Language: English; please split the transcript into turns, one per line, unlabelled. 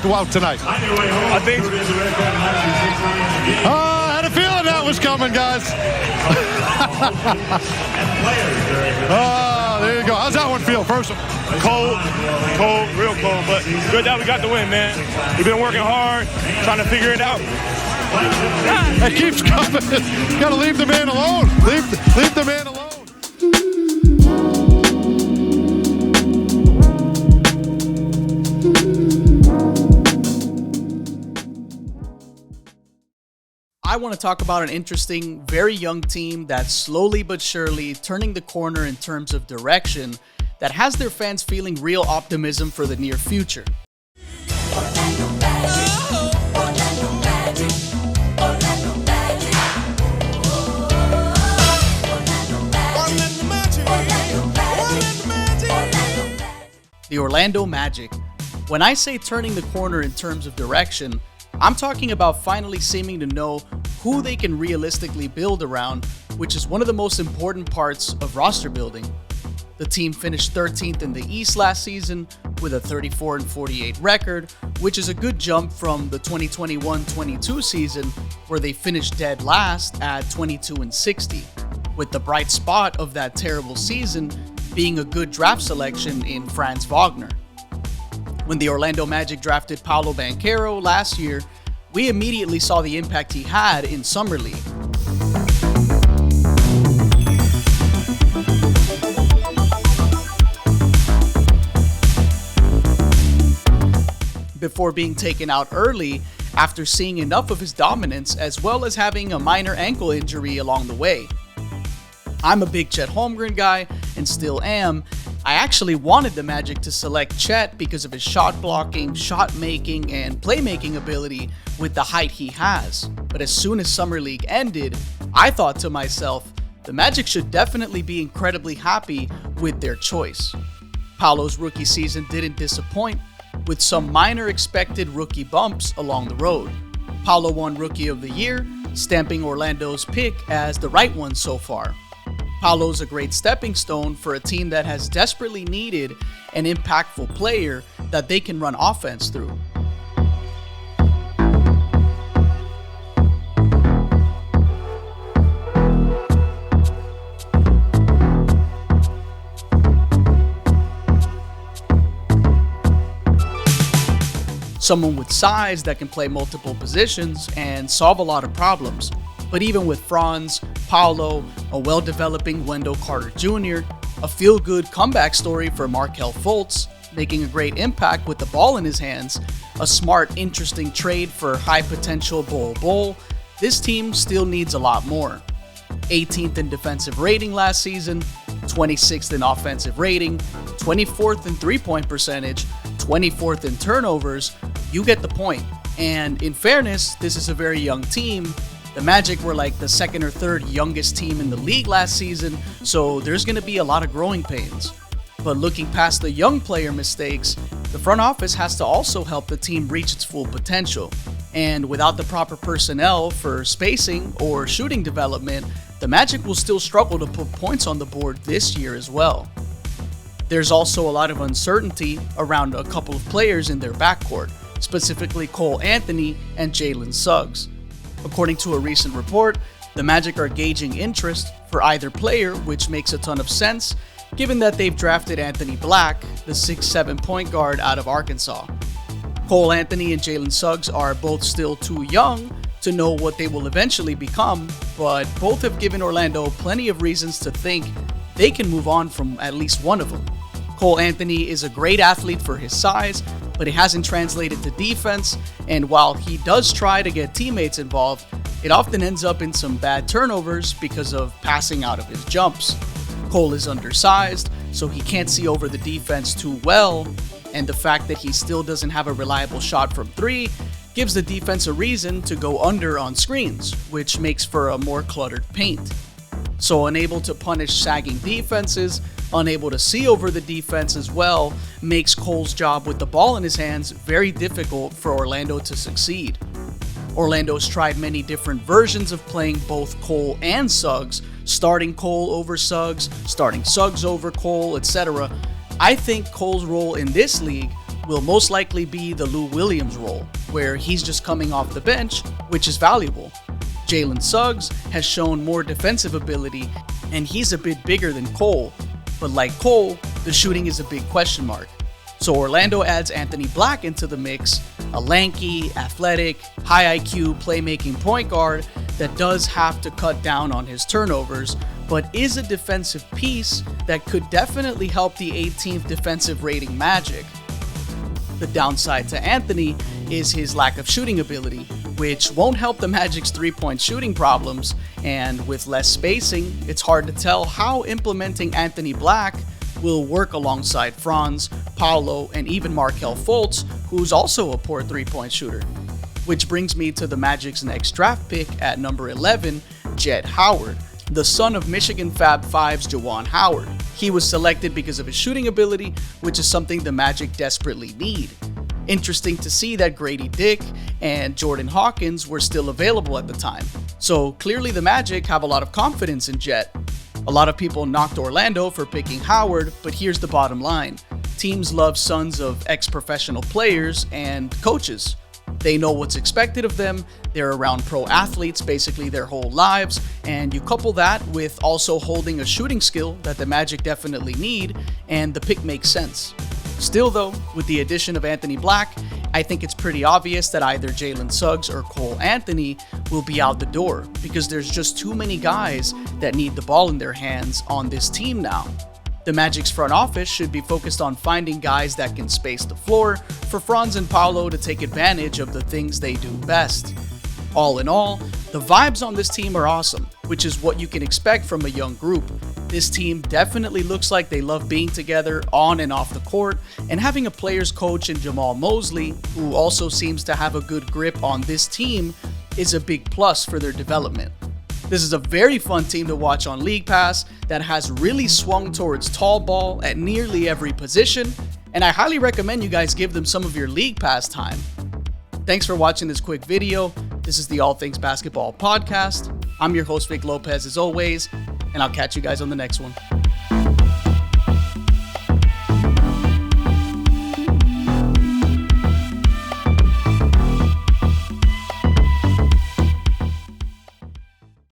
go out tonight?
I think
I had a feeling that was coming, guys. There you go. How's that one feel? First of all,
cold, real cold, but good that we got the win, man. We've been working hard, trying to figure it out.
It keeps coming. You got to leave the man alone. Leave the man alone.
I want to talk about an interesting, very young team that's slowly but surely turning the corner in terms of direction that has their fans feeling real optimism for the near future. The Orlando Magic. When I say turning the corner in terms of direction, I'm talking about finally seeming to know who they can realistically build around, which is one of the most important parts of roster building. The team finished 13th in the East last season with a 34-48 record, which is a good jump from the 2021-22 season where they finished dead last at 22-60, with the bright spot of that terrible season being a good draft selection in Franz Wagner. When the Orlando Magic drafted Paolo Banchero last year, we immediately saw the impact he had in Summer League. Before being taken out early after seeing enough of his dominance as well as having a minor ankle injury along the way. I'm a big Chet Holmgren guy and still am. I actually wanted the Magic to select Chet because of his shot blocking, shot making, and playmaking ability with the height he has. But as soon as Summer League ended, I thought to myself, the Magic should definitely be incredibly happy with their choice. Paolo's rookie season didn't disappoint, with some minor expected rookie bumps along the road. Paolo won Rookie of the Year, stamping Orlando's pick as the right one so far. Paolo's a great stepping stone for a team that has desperately needed an impactful player that they can run offense through. Someone with size that can play multiple positions and solve a lot of problems. But even with Franz, Paolo, a well-developing Wendell Carter Jr., a feel-good comeback story for Markelle Fultz, making a great impact with the ball in his hands, a smart, interesting trade for high-potential Bol, this team still needs a lot more. 18th in defensive rating last season, 26th in offensive rating, 24th in three-point percentage, 24th in turnovers. You get the point. And in fairness, this is a very young team. The Magic were like the second or third youngest team in the league last season, so there's going to be a lot of growing pains. But looking past the young player mistakes, the front office has to also help the team reach its full potential. And without the proper personnel for spacing or shooting development, the Magic will still struggle to put points on the board this year as well. There's also a lot of uncertainty around a couple of players in their backcourt, specifically Cole Anthony and Jalen Suggs. According to a recent report, the Magic are gauging interest for either player, which makes a ton of sense, given that they've drafted Anthony Black, the 6'7" point guard out of Arkansas. Cole Anthony and Jalen Suggs are both still too young to know what they will eventually become, but both have given Orlando plenty of reasons to think they can move on from at least one of them. Cole Anthony is a great athlete for his size, but it hasn't translated to defense, and while he does try to get teammates involved, it often ends up in some bad turnovers because of passing out of his jumps. Cole is undersized, so he can't see over the defense too well, and the fact that he still doesn't have a reliable shot from three gives the defense a reason to go under on screens, which makes for a more cluttered paint. So unable to punish sagging defenses, unable to see over the defense as well, makes Cole's job with the ball in his hands very difficult for Orlando to succeed. Orlando's tried many different versions of playing both Cole and Suggs, starting Cole over Suggs, starting Suggs over Cole, etc. I think Cole's role in this league will most likely be the Lou Williams role, where he's just coming off the bench, which is valuable. Jalen Suggs has shown more defensive ability, and he's a bit bigger than Cole, but like Cole, the shooting is a big question mark. So Orlando adds Anthony Black into the mix, a lanky, athletic, high IQ playmaking point guard that does have to cut down on his turnovers, but is a defensive piece that could definitely help the 18th defensive rating Magic. The downside to Anthony is his lack of shooting ability, which won't help the Magic's three-point shooting problems, and with less spacing, it's hard to tell how implementing Anthony Black will work alongside Franz, Paolo, and even Markelle Fultz, who's also a poor three-point shooter. Which brings me to the Magic's next draft pick at number 11, Jett Howard, the son of Michigan Fab Five's Juwan Howard. He was selected because of his shooting ability, which is something the Magic desperately need. Interesting to see that Grady Dick and Jordan Hawkins were still available at the time. So clearly the Magic have a lot of confidence in Jett. A lot of people knocked Orlando for picking Howard, but here's the bottom line. Teams love sons of ex-professional players and coaches. They know what's expected of them, they're around pro athletes basically their whole lives, and you couple that with also holding a shooting skill that the Magic definitely need, and the pick makes sense. Still though, with the addition of Anthony Black, I think it's pretty obvious that either Jalen Suggs or Cole Anthony will be out the door, because there's just too many guys that need the ball in their hands on this team now. The Magic's front office should be focused on finding guys that can space the floor for Franz and Paolo to take advantage of the things they do best. All in all, the vibes on this team are awesome, which is what you can expect from a young group. This team definitely looks like they love being together on and off the court, and having a players coach in Jamal Mosley, who also seems to have a good grip on this team, is a big plus for their development. This is a very fun team to watch on League Pass that has really swung towards tall ball at nearly every position, and I highly recommend you guys give them some of your League Pass time. Thanks for watching this quick video. This is the All Things Basketball podcast. I'm your host, Vic Lopez, as always, and I'll catch you guys on the next one.